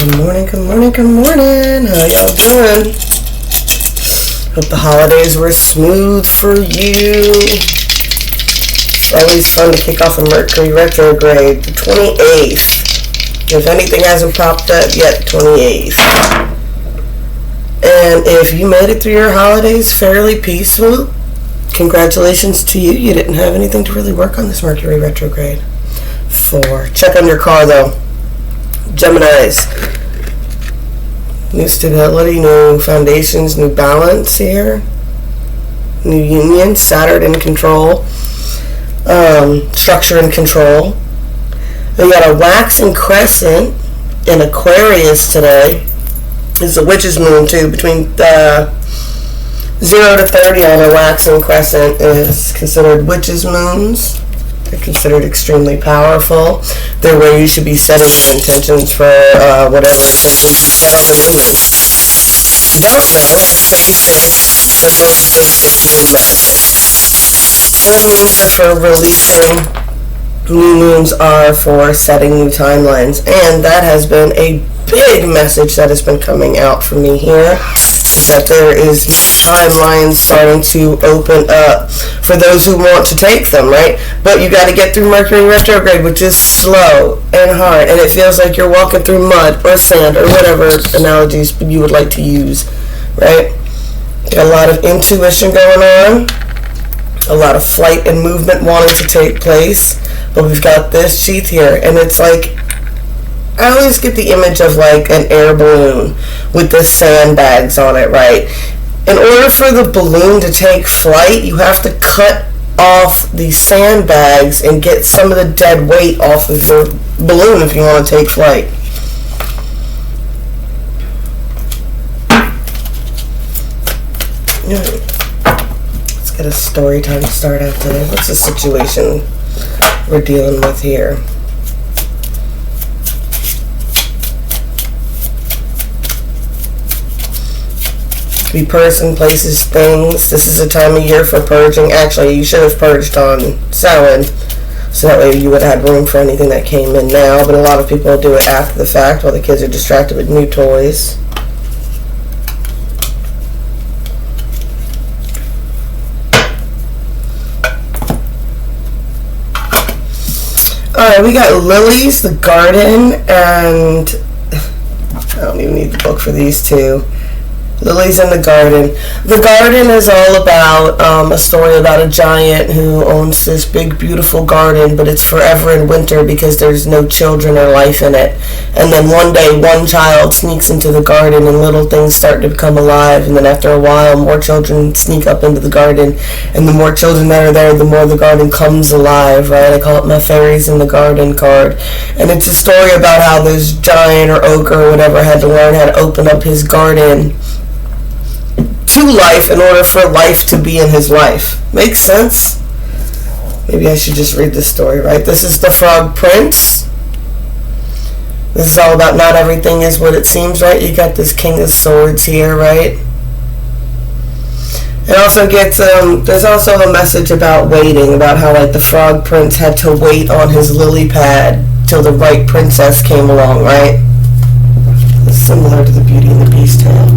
Good morning, good morning, good morning. How y'all doing? Hope the holidays were smooth for you. It's always fun to kick off a Mercury retrograde, the 28th. If anything hasn't popped up yet, 28th. And if you made it through your holidays fairly peaceful, congratulations to you. You didn't have anything to really work on this Mercury retrograde. 4. Check on your car though. Geminis. New stability, new foundations, new balance here. New union, Saturn in control. Structure and control. We got a waxing crescent in Aquarius today. It's a witch's moon too. Between 0 to 30 on a waxing crescent is considered witch's moons. They're considered extremely powerful. They're where you should be setting your intentions for whatever intentions you set on the new moon. If you don't know, just play it safe, but most of those things mean magic. Full moons are for releasing. New moons are for setting new timelines. And that has been a big message that has been coming out for me here. That there is new timelines starting to open up for those who want to take them, right? But you got to get through Mercury retrograde, which is slow and hard, and it feels like you're walking through mud or sand or whatever analogies you would like to use, right? Got a lot of intuition going on, a lot of flight and movement wanting to take place, but we've got this sheath here, and it's like, I always get the image of like an air balloon with the sandbags on it, right? In order for the balloon to take flight, you have to cut off the sandbags and get some of the dead weight off of the balloon if you want to take flight. Let's get a story time to start out today. What's the situation we're dealing with here? Be person, places, things. This is a time of year for purging. Actually, you should have purged on Samhain, so that way you would have had room for anything that came in now. But a lot of people do it after the fact while the kids are distracted with new toys. Alright, we got lilies, the garden, and I don't even need the book for these two. Lilies in the Garden. The Garden is all about a story about a giant who owns this big, beautiful garden, but it's forever in winter because there's no children or life in it. And then one day, one child sneaks into the garden and little things start to become alive. And then after a while, more children sneak up into the garden. And the more children that are there, the more the garden comes alive, right? I call it my fairies in the garden card. And it's a story about how this giant or ogre or whatever had to learn how to open up his garden to life in order for life to be in his life. Makes sense? Maybe I should just read this story, right? This is the Frog Prince. This is all about not everything is what it seems, right? You got this King of Swords here, right? It also gets, there's also a message about waiting, about how like the Frog Prince had to wait on his lily pad till the right princess came along, right? It's similar to the Beauty and the Beast tale.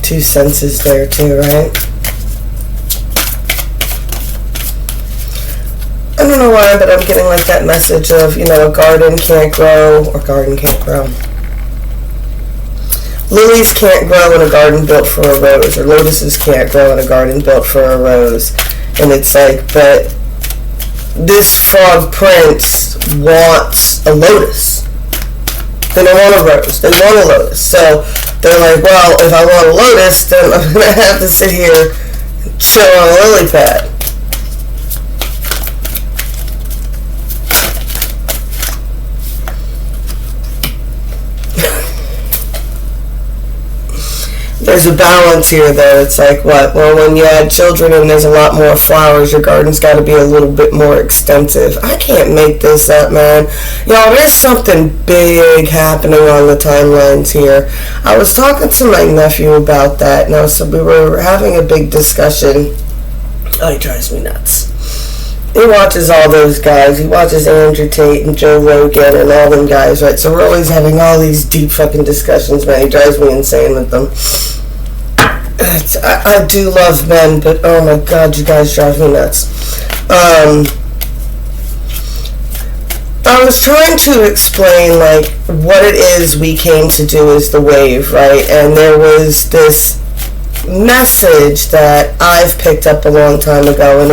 Two senses there too, right? I don't know why, but I'm getting like that message of, you know, a garden can't grow, or garden can't grow. Lilies can't grow in a garden built for a rose, or lotuses can't grow in a garden built for a rose. And it's like, but this Frog Prince wants a lotus. They don't want a rose, they want a lotus. So they're like, well, if I want a lotus, then I'm going to have to sit here and chill on a lily pad. There's a balance here, though. It's like, what? Well, when you add children and there's a lot more flowers, your garden's got to be a little bit more extensive. I can't make this up, man. Y'all, there's something big happening on the timelines here. I was talking to my nephew about that. Now, so we were having a big discussion. Oh, he drives me nuts. He watches all those guys. He watches Andrew Tate and Joe Rogan and all them guys, right? So we're always having all these deep fucking discussions, man. He drives me insane with them. I do love men, but oh my god, you guys drive me nuts. I was trying to explain, like, what it is we came to do as the wave, right? And there was this message that I've picked up a long time ago, and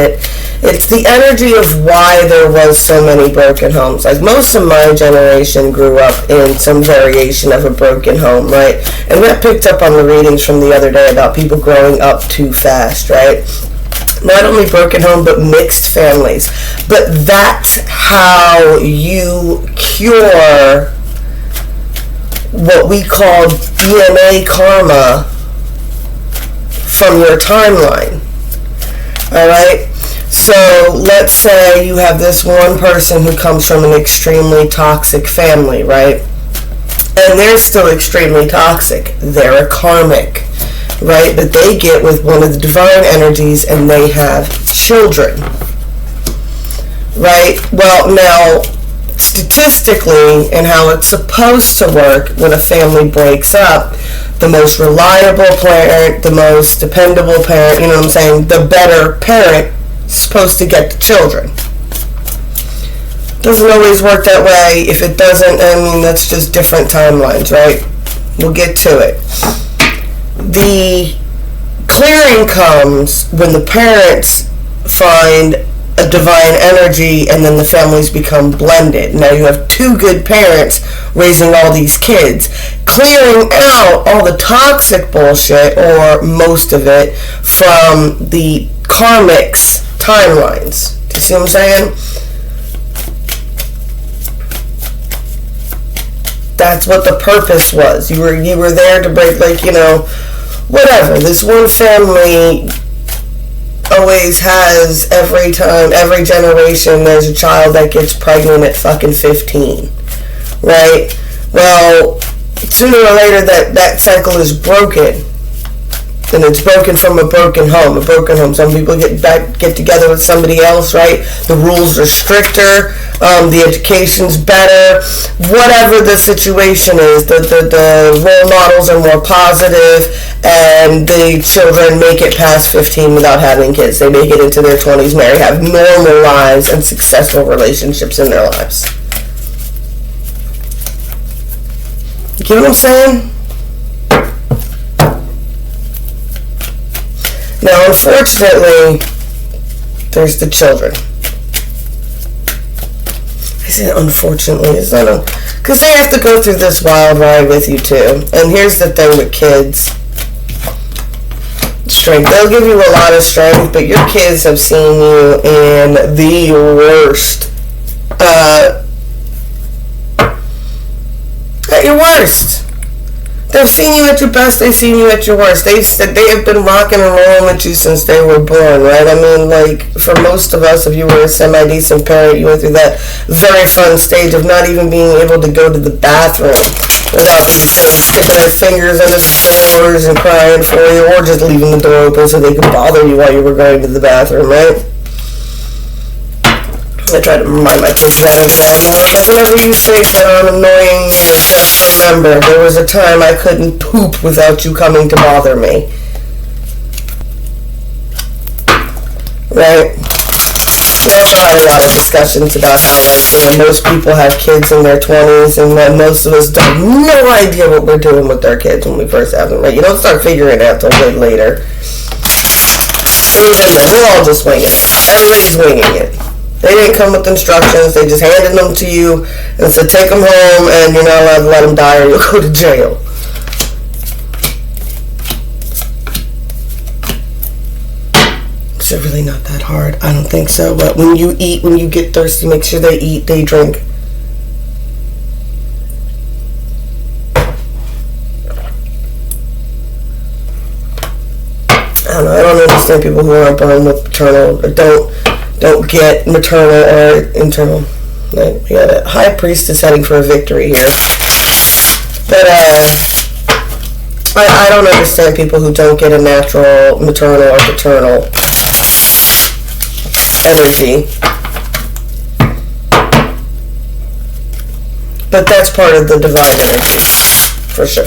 it's the energy of why there was so many broken homes. Like, most of my generation grew up in some variation of a broken home, right? And that picked up on the readings from the other day about people growing up too fast, right? Not only broken home, but mixed families. But that's how you cure what we call DNA karma from your timeline. Alright? So let's say you have this one person who comes from an extremely toxic family, right? And they're still extremely toxic. They're a karmic, right? But they get with one of the divine energies and they have children, right? Well, now, statistically, and how it's supposed to work when a family breaks up, the most reliable parent, the most dependable parent, you know what I'm saying, the better parent is supposed to get the children. Doesn't always work that way. If it doesn't, I mean, that's just different timelines, right? We'll get to it. The clearing comes when the parents find a divine energy and then the families become blended. Now you have two good parents raising all these kids, clearing out all the toxic bullshit, or most of it, from the karmics timelines. Do you see what I'm saying? That's what the purpose was. You were there to break, like, you know, whatever. This one family always has, every generation, there's a child that gets pregnant at fucking 15, right? Well, sooner or later that cycle is broken. And it's broken from a broken home. Some people get together with somebody else, right? The rules are stricter, the education's better, whatever the situation is, the role models are more positive, and the children make it past 15 without having kids. They make it into their 20s, marry, have normal lives and successful relationships in their lives. You get what I'm saying? Now, unfortunately, there's the children. I said unfortunately. It's not because they have to go through this wild ride with you too. And here's the thing with kids. Strength. They'll give you a lot of strength, but your kids have seen you in the worst. At your worst. They've seen you at your best, they've seen you at your worst. They have been rocking and rolling with you since they were born, right? I mean, like, for most of us, if you were a semi-decent parent, you went through that very fun stage of not even being able to go to the bathroom without these parents sticking their fingers under the doors and crying for you, or just leaving the door open so they could bother you while you were going to the bathroom, right? I try to remind my kids that as well. Whenever you say I'm annoying you, just remember, there was a time I couldn't poop without you coming to bother me. Right? We also had a lot of discussions about how, like, you know, most people have kids in their 20s, and that most of us don't have no idea what we're doing with our kids when we first have them, right? You don't start figuring it out till way later. And even then, we're all just winging it. Everybody's winging it. They didn't come with instructions. They just handed them to you and said, take them home, and you're not allowed to let them die or you'll go to jail. Is it really not that hard? I don't think so. But when you eat, when you get thirsty, make sure they eat, they drink. understand people who aren't born with maternal, or don't get maternal or internal. Like, we got a high priestess heading for a victory here. But I don't understand people who don't get a natural maternal or paternal energy. But that's part of the divine energy, for sure.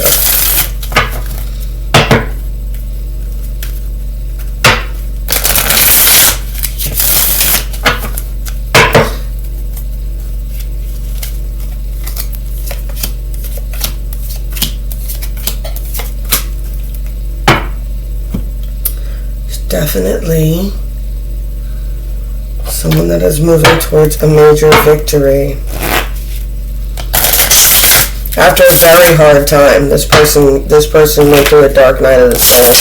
Definitely someone that is moving towards a major victory. After a very hard time, this person went through a dark night of the soul.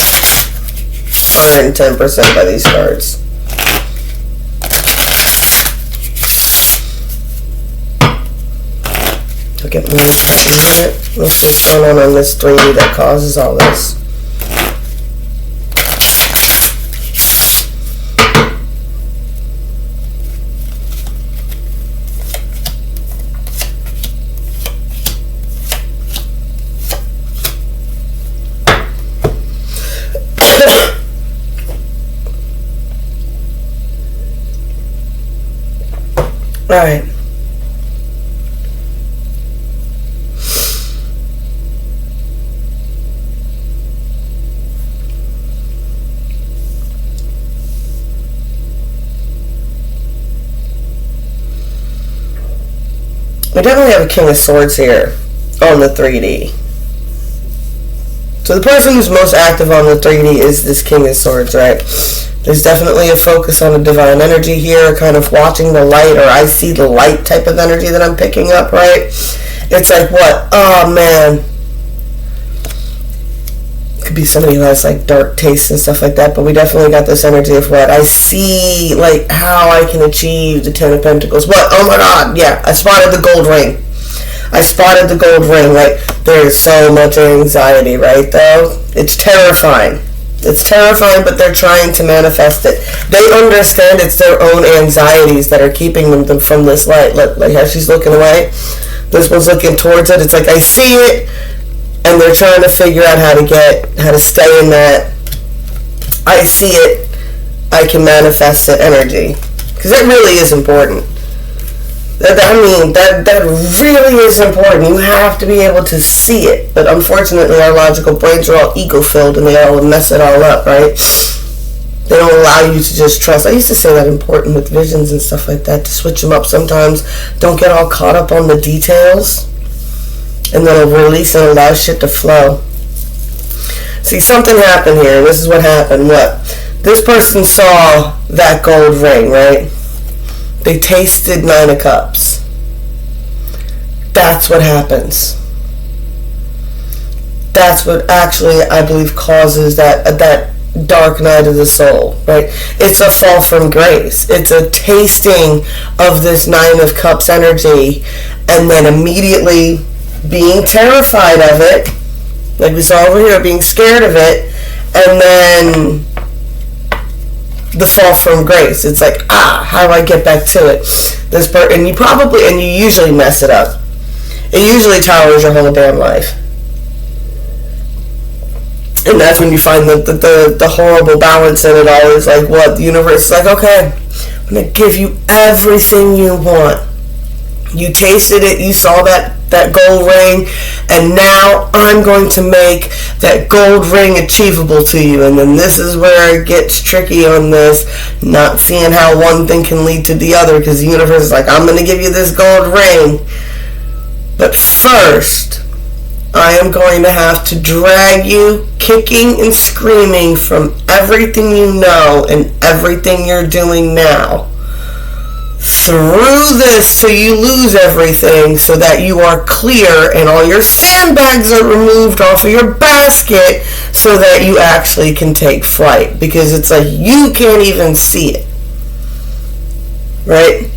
110% by these cards. I'll get more into that in a minute. What's going on this 3D that causes all this? Alright. We definitely have a King of Swords here on the 3D. So the person who's most active on the 3D is this King of Swords, right? There's definitely a focus on the divine energy here, kind of watching the light, or I see the light type of energy that I'm picking up, right? It's like, what? Oh, man. Could be somebody who has, like, dark tastes and stuff like that, but we definitely got this energy of what? I see, like, how I can achieve the 10 of Pentacles. What? Oh, my God. Yeah, I spotted the gold ring. I spotted the gold ring. Like, there's so much anxiety, right, though? It's terrifying. It's terrifying, but they're trying to manifest it. They understand it's their own anxieties that are keeping them from this light. Look, like how she's looking away. This one's looking towards it. It's like, I see it, and they're trying to figure out how to stay in that I see it, I can manifest it energy. Because it really is important. That really is important. You have to be able to see it. But unfortunately, our logical brains are all ego-filled and they all mess it all up, right? They don't allow you to just trust. I used to say that important with visions and stuff like that, to switch them up sometimes. Don't get all caught up on the details. And then it'll release and allow shit to flow. See, something happened here. This is what happened. What? This person saw that gold ring, right? They tasted 9 of Cups. That's what happens. That's what actually, I believe, causes that dark night of the soul, right? It's a fall from grace. It's a tasting of this 9 of Cups energy, and then immediately being terrified of it, like we saw over here, being scared of it, and then the fall from grace. It's like, how do I get back to it? And you usually mess it up. It usually towers your whole damn life. And that's when you find the horrible balance in it all is like, what? The universe is like, okay, I'm going to give you everything you want. You tasted it, you saw that gold ring, and now I'm going to make that gold ring achievable to you. And then this is where it gets tricky on this, not seeing how one thing can lead to the other, because the universe is like, I'm going to give you this gold ring, but first I am going to have to drag you kicking and screaming from everything you know and everything you're doing now through this so you lose everything, so that you are clear and all your sandbags are removed off of your basket, so that you actually can take flight, because it's like you can't even see it, right?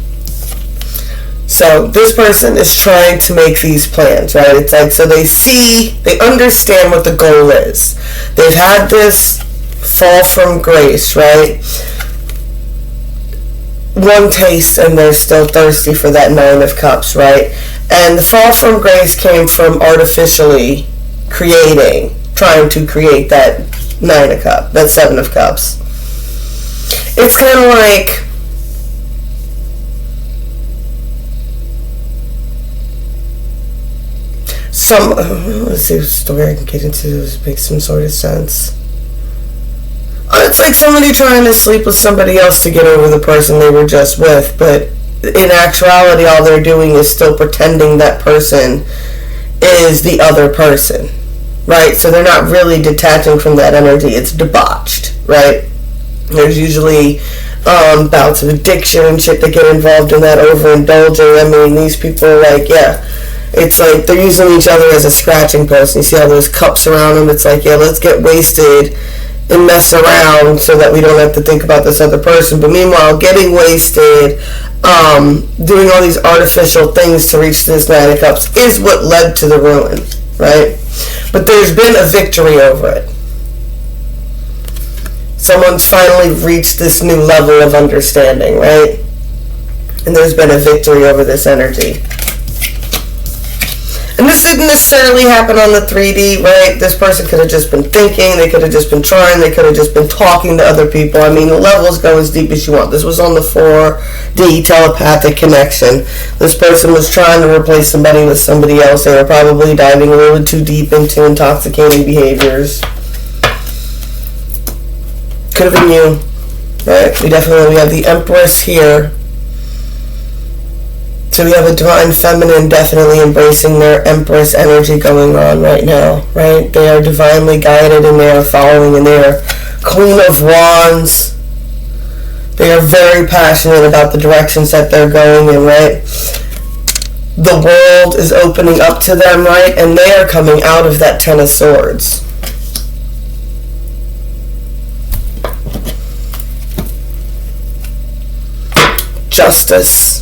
So this person is trying to make these plans, right? It's like, so they understand what the goal is. They've had this fall from grace, right? One taste and they're still thirsty for that Nine of Cups, right? And the fall from grace came from artificially trying to create that that Seven of Cups. It's kind of like let's see what story I can get into this makes some sort of sense. It's like somebody trying to sleep with somebody else to get over the person they were just with, but in actuality all they're doing is still pretending that person is the other person, right? So they're not really detaching from that energy. It's debauched, right? There's usually bouts of addiction and shit that get involved in that overindulging. I mean, these people are like, yeah, it's like they're using each other as a scratching post. You see all those cups around them? It's like, yeah, let's get wasted and mess around so that we don't have to think about this other person. But meanwhile, getting wasted, doing all these artificial things to reach this Nine of Cups is what led to the ruin, right? But there's been a victory over it. Someone's finally reached this new level of understanding, right? And there's been a victory over this energy. And this didn't necessarily happen on the 3D, right? This person could have just been thinking, they could have just been trying, they could have just been talking to other people. I mean, the levels go as deep as you want. This was on the 4D telepathic connection. This person was trying to replace somebody with somebody else. They were probably diving a little too deep into intoxicating behaviors. Could have been you, right? We have the Empress here. So we have a divine feminine definitely embracing their Empress energy going on right now, right? They are divinely guided and they are following in their Queen of Wands. They are very passionate about the directions that they're going in, right? The world is opening up to them, right? And they are coming out of that Ten of Swords. Justice.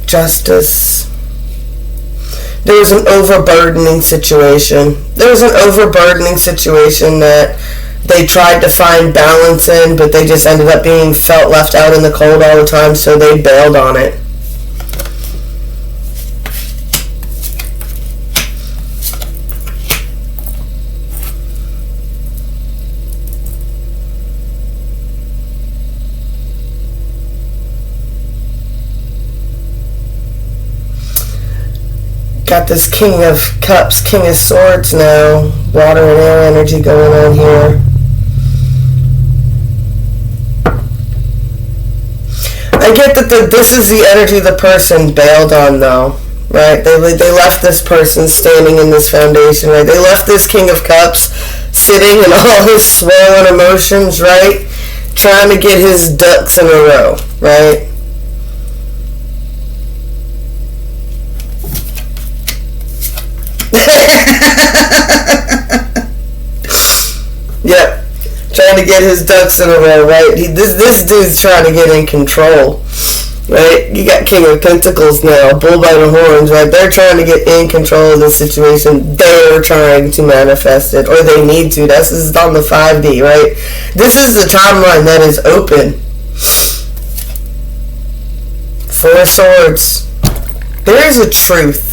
Justice. There was an overburdening situation. That they tried to find balance in, but they just ended up being felt left out in the cold all the time, so they bailed on it. Got this King of Cups, King of Swords now. Water and air energy going on here. I get that this is the energy the person bailed on, though, right? They left this person standing in this foundation, right? They left this King of Cups sitting in all his swollen emotions, right? Trying to get his ducks in a row, right? Yep, trying to get his ducks in a row, right? This dude's trying to get in control, right? You got King of Pentacles now, bull by the horns, right? They're trying to get in control of the situation. They're trying to manifest it, or they need to. This is on the 5D, right? This is the timeline that is open. Four of Swords. There is a truth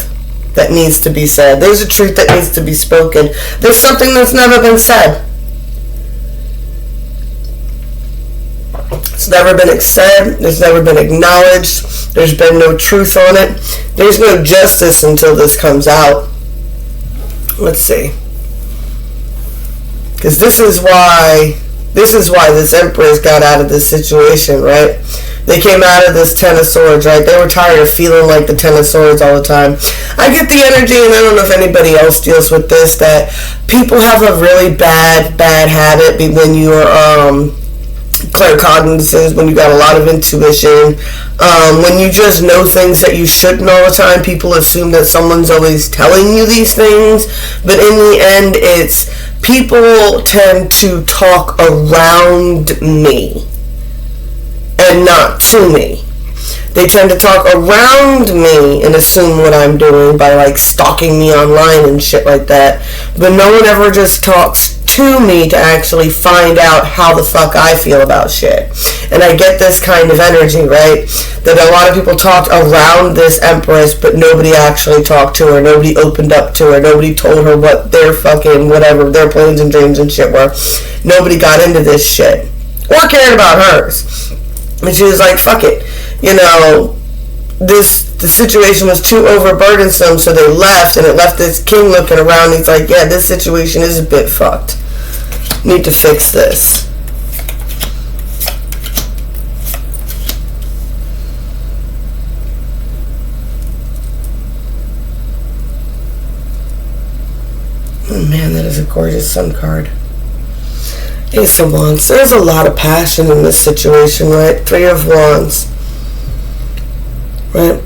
that needs to be said. There's a truth that needs to be spoken. There's something that's never been said. It's never been said. There's never been acknowledged. There's been no truth on it. There's no justice until this comes out. Let's see. Because this is why this Empress got out of this situation, right? They came out of this Ten of Swords, right? They were tired of feeling like the Ten of Swords all the time. I get the energy, and I don't know if anybody else deals with this, that people have a really bad habit when you are claircognizance, when you got a lot of intuition, when you just know things that you shouldn't all the time. People assume that someone's always telling you these things, but in the end, it's people tend to talk around me and not to me. They tend to talk around me and assume what I'm doing by like stalking me online and shit like that. But no one ever just talks to me to actually find out how the fuck I feel about shit. And I get this kind of energy, right? That a lot of people talked around this Empress, but nobody actually talked to her. Nobody opened up to her. Nobody told her what their fucking whatever, their plans and dreams and shit were. Nobody got into this shit. Or cared about hers. And she was like, fuck it. You know, the situation was too overburdensome, so they left, and it left this king looking around. He's like, yeah, this situation is a bit fucked. Need to fix this. Oh man, that is a gorgeous sun card. Ace of Wands. There's a lot of passion in this situation, right? Three of Wands. Right?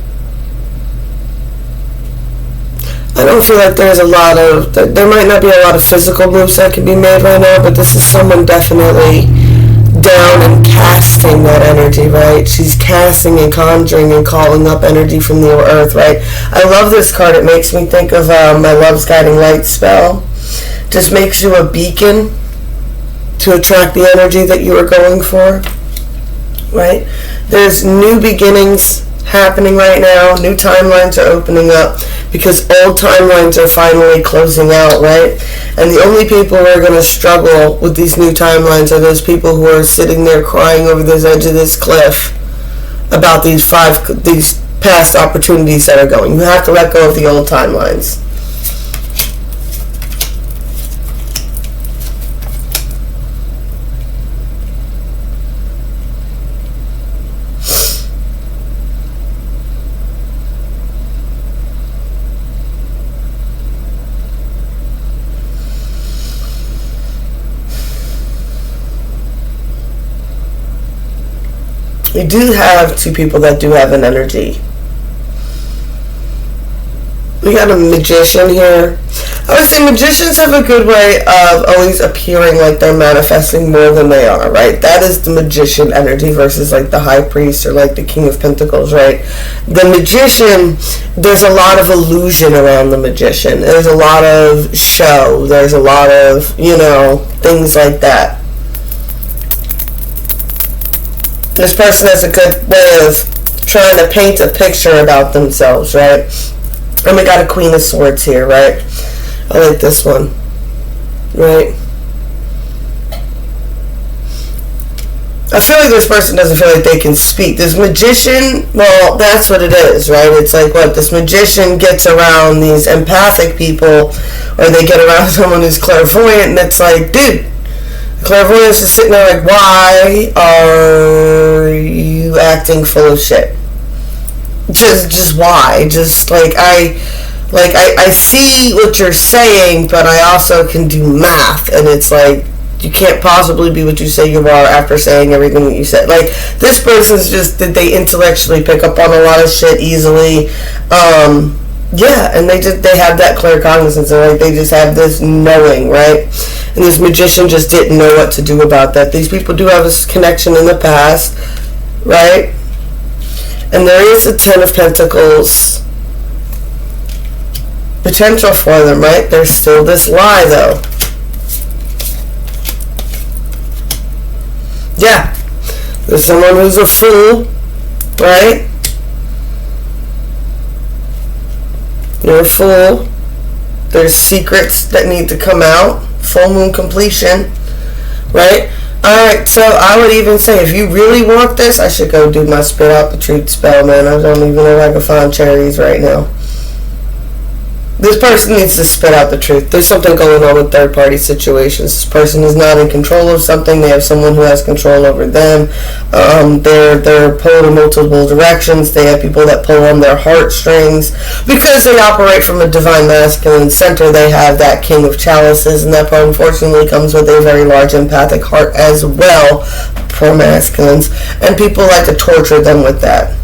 I don't feel like there's a lot of... There might not be a lot of physical moves that can be made right now, but this is someone definitely down and casting that energy, right? She's casting and conjuring and calling up energy from the earth, right? I love this card. It makes me think of my Love's Guiding Light spell. Just makes you a beacon to attract the energy that you are going for, right? There's new beginnings happening right now. New timelines are opening up because old timelines are finally closing out, right? And the only people who are going to struggle with these new timelines are those people who are sitting there crying over this edge of this cliff about these past opportunities that are going. You have to let go of the old timelines. We do have two people that do have an energy. We got a Magician here. I would say magicians have a good way of always appearing like they're manifesting more than they are, right? That is the Magician energy versus like the High Priest or like the King of Pentacles, right? The Magician, there's a lot of illusion around the Magician. There's a lot of show. There's a lot of, you know, things like that. This person has a good way of trying to paint a picture about themselves, right? And we got a Queen of Swords here, right? I like this one, right? I feel like this person doesn't feel like they can speak. This Magician, well, that's what it is, right? It's like what this Magician gets around these empathic people, or they get around someone who's clairvoyant, and it's like, dude, clairvoyance is sitting there like, why are you acting full of shit? Just why? Just like I see what you're saying, but I also can do math, and it's like you can't possibly be what you say you are after saying everything that you said. Like, this person's just, did they intellectually pick up on a lot of shit easily? Yeah, and they have that claircognizance, and like they just have this knowing, right? And this Magician just didn't know what to do about that. These people do have a connection in the past, right? And there is a Ten of Pentacles potential for them, right? There's still this lie, though. Yeah. There's someone who's a fool, right? You're a fool. There's secrets that need to come out. Full moon completion, right? Alright, so I would even say, if you really want this, I should go do my spit out the truth spell, man. I don't even know if I can find cherries right now. This person needs to spit out the truth. There's something going on with third-party situations. This person is not in control of something. They have someone who has control over them. They're pulled in multiple directions. They have people that pull on their heartstrings. Because they operate from a divine masculine center, they have that King of Chalices, and that unfortunately comes with a very large empathic heart as well for masculines. And people like to torture them with that.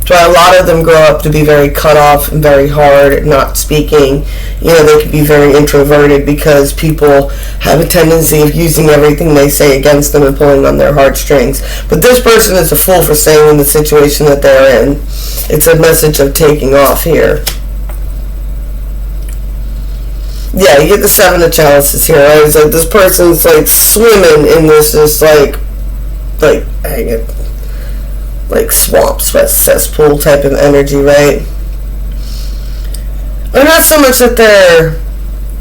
That's why a lot of them grow up to be very cut off and very hard at not speaking. You know, they can be very introverted because people have a tendency of using everything they say against them and pulling on their heartstrings. But this person is a fool for staying in the situation that they're in. It's a message of taking off here. Yeah, you get the Seven of Chalices here, right? It's like this person's like swimming in this just like swamps, cesspool type of energy, right? Or not so much that they're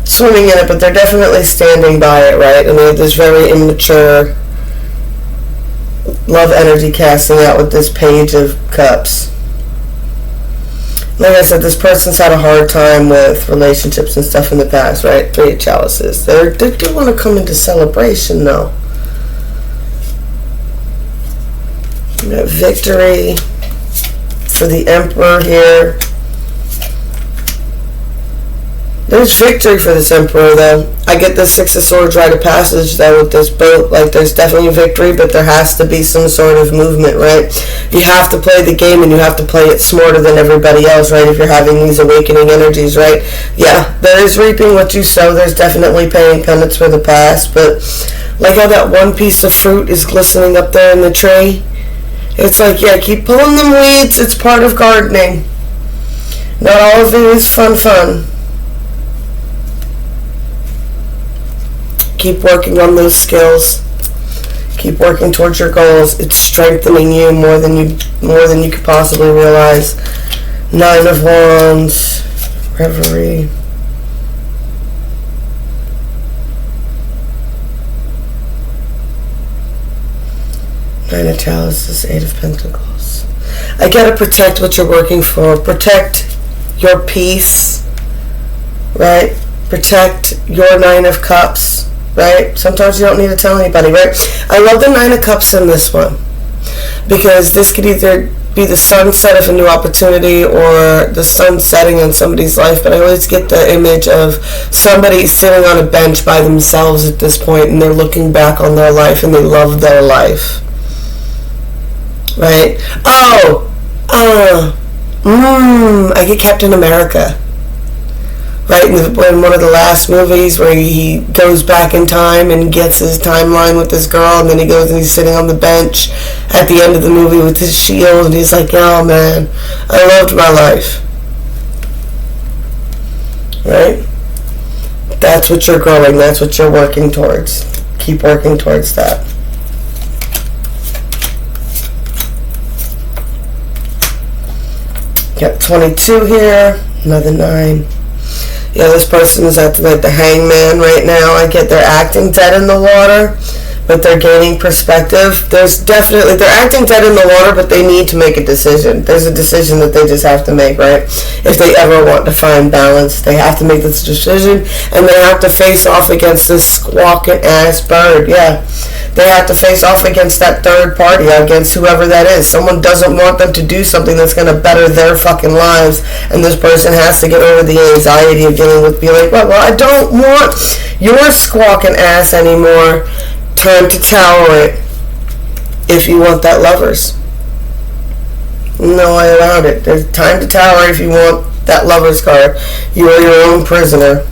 swimming in it, but they're definitely standing by it, right? And they have this very immature love energy casting out with this Page of Cups. Like I said, this person's had a hard time with relationships and stuff in the past, right? Three of Chalices. They do want to come into celebration, though. We got victory for the Emperor here. There's victory for this Emperor, though. I get the Six of Swords rite of passage, though, with this boat. Like, there's definitely victory, but there has to be some sort of movement, right? You have to play the game, and you have to play it smarter than everybody else, right? If you're having these awakening energies, right? Yeah, there is reaping what you sow. There's definitely paying penance for the past, but like how that one piece of fruit is glistening up there in the tree? It's like, yeah, keep pulling them weeds. It's part of gardening. Not all of it is fun. Keep working on those skills. Keep working towards your goals. It's strengthening you more than you could possibly realize. Nine of Wands, Reverie. Nine of Chalices, Eight of Pentacles. I gotta protect what you're working for. Protect your peace, right? Protect your Nine of Cups, right? Sometimes you don't need to tell anybody, right? I love the Nine of Cups in this one because this could either be the sunset of a new opportunity or the sun setting on somebody's life, but I always get the image of somebody sitting on a bench by themselves at this point and they're looking back on their life and they love their life. Right? I get Captain America. Right? In one of the last movies where he goes back in time and gets his timeline with this girl, and then he goes and he's sitting on the bench at the end of the movie with his shield, and he's like, oh man, I loved my life. Right? That's what you're growing. That's what you're working towards. Keep working towards that. Got 22 here, another 9. Yeah, this person is at the hangman right now. I get they're acting dead in the water, but they're gaining perspective. They're acting dead in the water, but they need to make a decision. There's a decision that they just have to make, right? If they ever want to find balance, they have to make this decision, and they have to face off against this squawking ass bird. Yeah. They have to face off against that third party, against whoever that is. Someone doesn't want them to do something that's going to better their fucking lives, and this person has to get over the anxiety of dealing with being like, well, I don't want your squawking ass anymore. Time to tower it if you want that Lovers. No way around it. There's time to tower if you want that Lovers card. You are your own prisoner.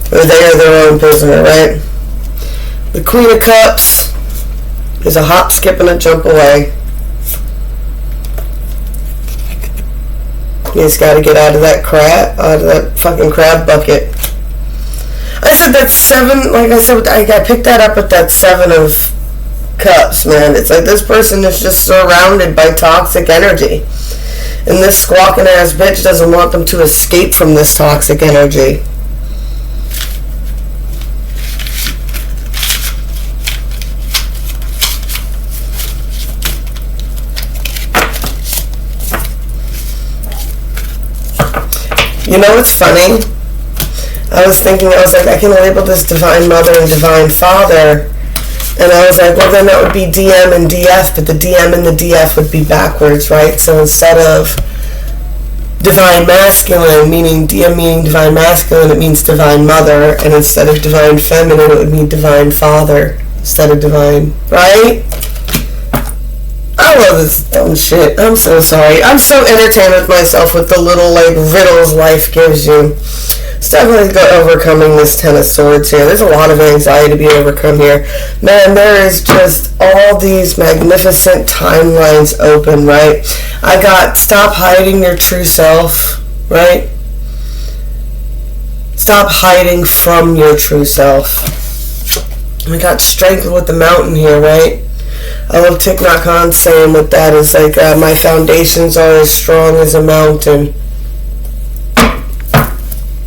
Or they are their own prisoner, right? The Queen of Cups is a hop, skip, and a jump away. You just gotta get out of that fucking crab bucket. I said that 7, like I said, I picked that up with that 7 of Cups, man. It's like this person is just surrounded by toxic energy. And this squawking ass bitch doesn't want them to escape from this toxic energy. You know what's funny? I was like, I can label this Divine Mother and Divine Father. And I was like, well, then that would be DM and DF, but the DM and the DF would be backwards, right? So instead of Divine Masculine, meaning DM meaning Divine Masculine, it means Divine Mother. And instead of Divine Feminine, it would mean Divine Father instead of Divine, right? I love this dumb shit. I'm so sorry. I'm so entertained with myself with the little, like, riddles life gives you. It's definitely overcoming this Ten of Swords here. There's a lot of anxiety to be overcome here. Man, there is just all these magnificent timelines open, right? I got stop hiding your true self, right? Stop hiding from your true self. We got strength with the mountain here, right? I love Thich Nhat Hanh saying with that is like, my foundations are as strong as a mountain.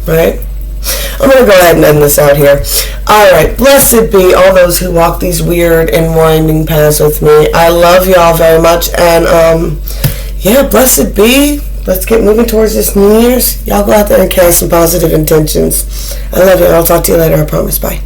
Right? I'm going to go ahead and end this out here. Alright, blessed be all those who walk these weird and winding paths with me. I love y'all very much, and yeah, blessed be. Let's get moving towards this New Year's. Y'all go out there and carry some positive intentions. I love you. I'll talk to you later, I promise. Bye.